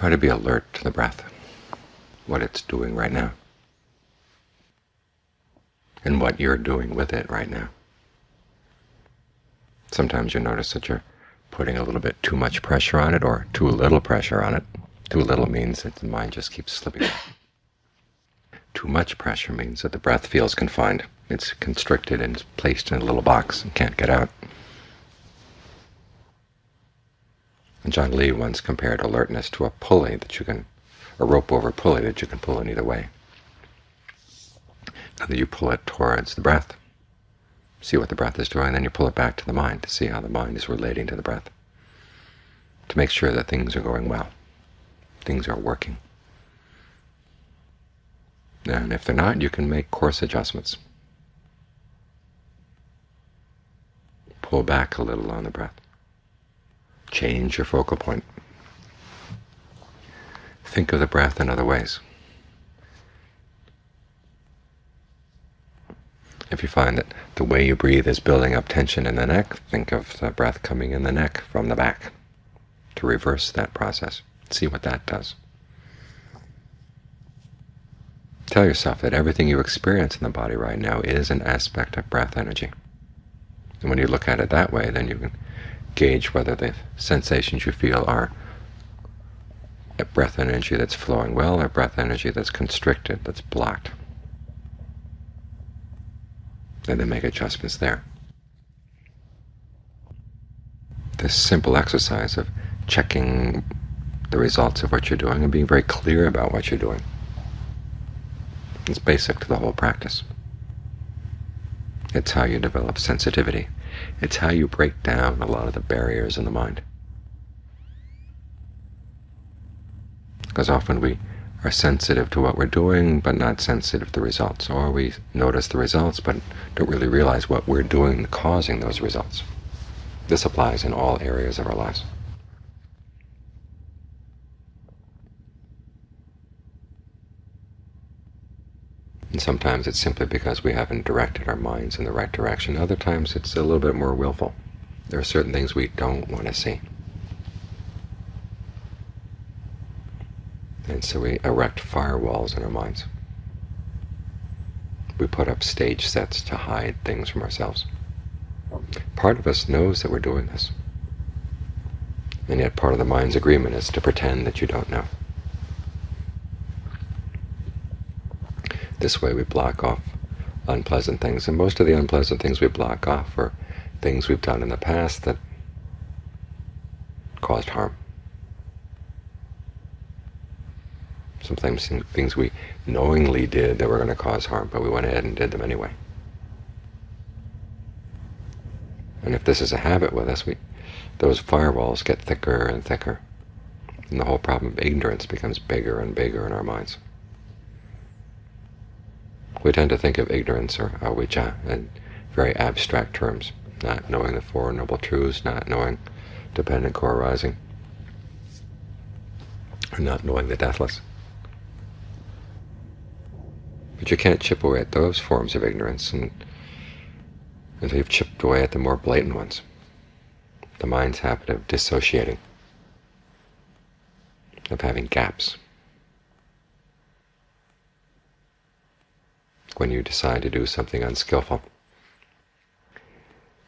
Try to be alert to the breath, what it's doing right now, and what you're doing with it right now. Sometimes you notice that you're putting a little bit too much pressure on it or too little pressure on it. Too little means that the mind just keeps slipping. Too much pressure means that the breath feels confined. It's constricted and placed in a little box and can't get out. And John Lee once compared alertness to a pulley a rope over pulley that you can pull in either way. Either you pull it towards the breath, see what the breath is doing, then you pull it back to the mind to see how the mind is relating to the breath, to make sure that things are going well, things are working. And if they're not, you can make course adjustments. Pull back a little on the breath. Change your focal point. Think of the breath in other ways. If you find that the way you breathe is building up tension in the neck, think of the breath coming in the neck from the back to reverse that process. See what that does. Tell yourself that everything you experience in the body right now is an aspect of breath energy. And when you look at it that way, then you can gauge whether the sensations you feel are a breath energy that's flowing well or breath energy that's constricted, that's blocked. And then make adjustments there. This simple exercise of checking the results of what you're doing and being very clear about what you're doing is basic to the whole practice. It's how you develop sensitivity. It's how you break down a lot of the barriers in the mind. Because often we are sensitive to what we're doing, but not sensitive to the results. Or we notice the results, but don't really realize what we're doing causing those results. This applies in all areas of our lives. And sometimes it's simply because we haven't directed our minds in the right direction. Other times it's a little bit more willful. There are certain things we don't want to see. And so we erect firewalls in our minds. We put up stage sets to hide things from ourselves. Part of us knows that we're doing this. And yet part of the mind's agreement is to pretend that you don't know. This way we block off unpleasant things, and most of the unpleasant things we block off are things we've done in the past that caused harm. Sometimes things we knowingly did that were going to cause harm, but we went ahead and did them anyway. And if this is a habit with us, those firewalls get thicker and thicker, and the whole problem of ignorance becomes bigger and bigger in our minds. We tend to think of ignorance, or avijja, in very abstract terms, not knowing the Four Noble Truths, not knowing dependent co-arising, or not knowing the deathless. But you can't chip away at those forms of ignorance until you've chipped away at the more blatant ones. The mind's habit of dissociating, of having gaps. When you decide to do something unskillful.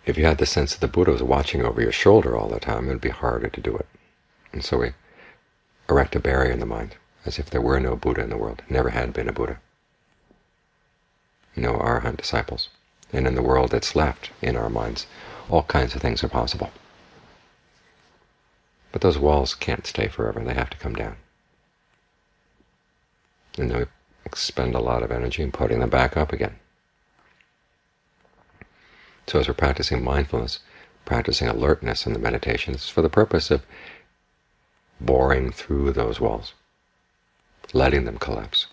If you had the sense that the Buddha was watching over your shoulder all the time, it would be harder to do it. And so we erect a barrier in the mind, as if there were no Buddha in the world, never had been a Buddha. No Arahant disciples. And in the world that's left in our minds, all kinds of things are possible. But those walls can't stay forever, they have to come down. And then we expend a lot of energy in putting them back up again. So as we're practicing mindfulness, practicing alertness in the meditation, it's for the purpose of boring through those walls, letting them collapse,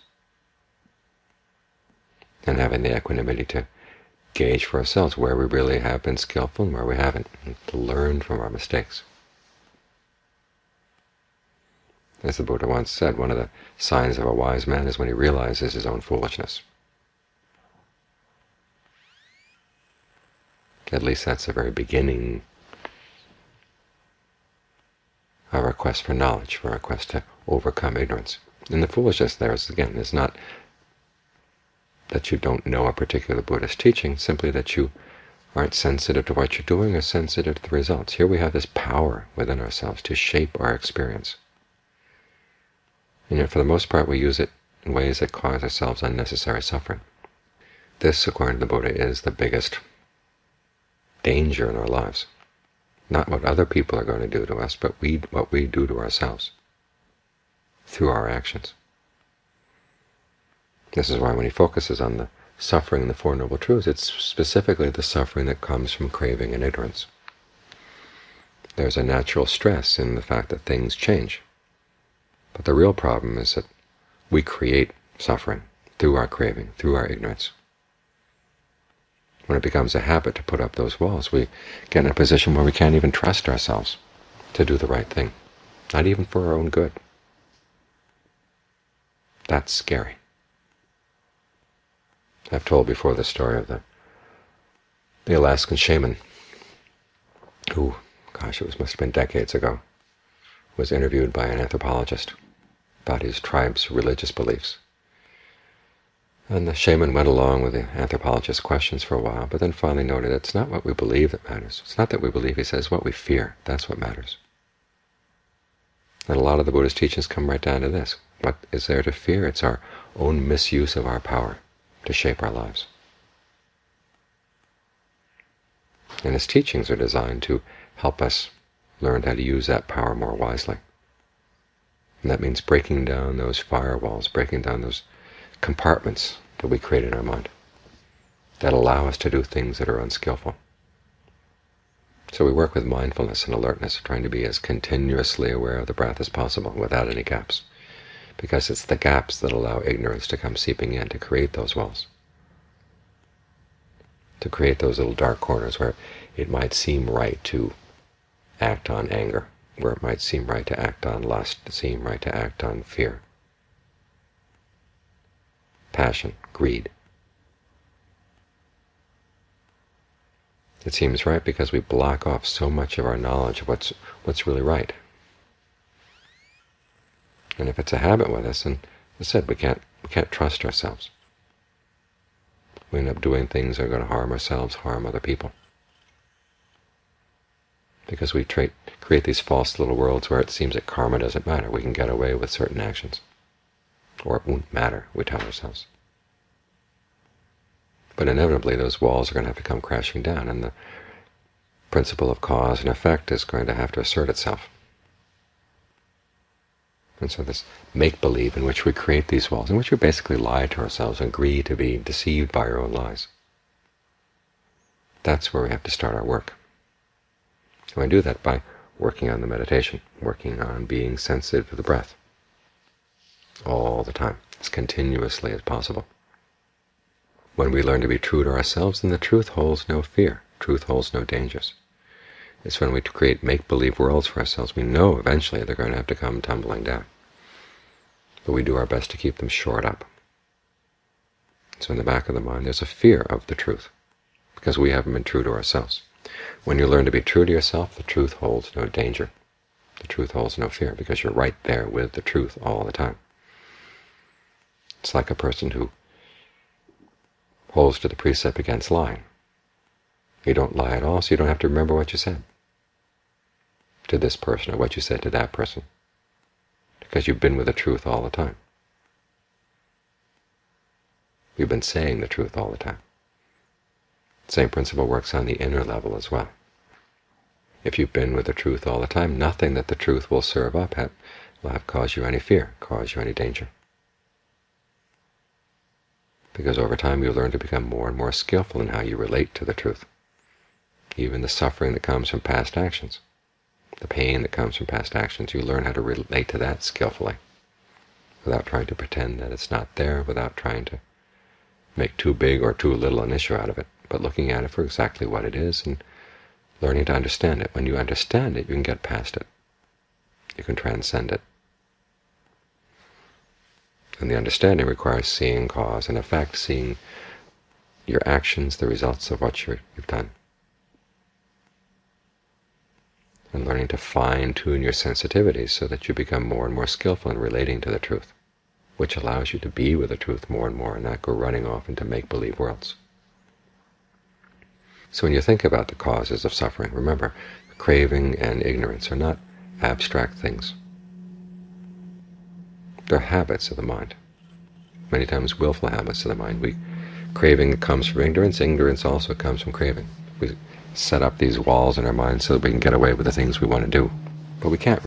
and having the equanimity to gauge for ourselves where we really have been skillful and where we haven't, and to learn from our mistakes. As the Buddha once said, one of the signs of a wise man is when he realizes his own foolishness. At least that's the very beginning of our quest for knowledge, for our quest to overcome ignorance. And the foolishness there is not that you don't know a particular Buddhist teaching, simply that you aren't sensitive to what you're doing or sensitive to the results. Here we have this power within ourselves to shape our experience. And yet for the most part we use it in ways that cause ourselves unnecessary suffering. This, according to the Buddha, is the biggest danger in our lives. Not what other people are going to do to us, but what we do to ourselves through our actions. This is why when he focuses on the suffering in the Four Noble Truths, it's specifically the suffering that comes from craving and ignorance. There's a natural stress in the fact that things change. But the real problem is that we create suffering through our craving, through our ignorance. When it becomes a habit to put up those walls, we get in a position where we can't even trust ourselves to do the right thing, not even for our own good. That's scary. I've told before the story of the Alaskan shaman who, it must have been decades ago, was interviewed by an anthropologist about his tribe's religious beliefs. And the shaman went along with the anthropologist's questions for a while, but then finally noted it's not what we believe that matters. It's not that we believe, he says, what we fear. That's what matters. And a lot of the Buddhist teachings come right down to this. What is there to fear? It's our own misuse of our power to shape our lives. And his teachings are designed to help us learn how to use that power more wisely. And that means breaking down those firewalls, breaking down those compartments that we create in our mind that allow us to do things that are unskillful. So we work with mindfulness and alertness, trying to be as continuously aware of the breath as possible without any gaps, because it's the gaps that allow ignorance to come seeping in, to create those walls, to create those little dark corners where it might seem right to act on anger, where it might seem right to act on lust, seem right to act on fear, passion, greed. It seems right because we block off so much of our knowledge of what's really right. And if it's a habit with us, and as I said, we can't trust ourselves. We end up doing things that are going to harm ourselves, harm other people. Because we create these false little worlds where it seems that karma doesn't matter. We can get away with certain actions. Or it won't matter, we tell ourselves. But inevitably those walls are going to have to come crashing down, and the principle of cause and effect is going to have to assert itself. And so this make-believe in which we create these walls, in which we basically lie to ourselves and agree to be deceived by our own lies, that's where we have to start our work. And we do that by working on the meditation, working on being sensitive to the breath all the time, as continuously as possible. When we learn to be true to ourselves, then the truth holds no fear, truth holds no dangers. It's when we create make-believe worlds for ourselves, we know eventually they're going to have to come tumbling down. But we do our best to keep them shored up. So in the back of the mind there's a fear of the truth, because we haven't been true to ourselves. When you learn to be true to yourself, the truth holds no danger. The truth holds no fear, because you're right there with the truth all the time. It's like a person who holds to the precept against lying. You don't lie at all, so you don't have to remember what you said to this person or what you said to that person, because you've been with the truth all the time. You've been saying the truth all the time. The same principle works on the inner level as well. If you've been with the truth all the time, nothing that the truth will serve up will have caused you any fear, cause you any danger. Because over time you learn to become more and more skillful in how you relate to the truth. Even the suffering that comes from past actions, the pain that comes from past actions, you learn how to relate to that skillfully, without trying to pretend that it's not there, without trying to make too big or too little an issue out of it, but looking at it for exactly what it is and learning to understand it. When you understand it, you can get past it. You can transcend it. And the understanding requires seeing cause and effect, seeing your actions, the results of what you've done. and learning to fine-tune your sensitivities so that you become more and more skillful in relating to the truth, which allows you to be with the truth more and more and not go running off into make-believe worlds. So when you think about the causes of suffering, remember, craving and ignorance are not abstract things. They're habits of the mind, many times willful habits of the mind. Craving comes from ignorance. Ignorance also comes from craving. We set up these walls in our minds so that we can get away with the things we want to do, but we can't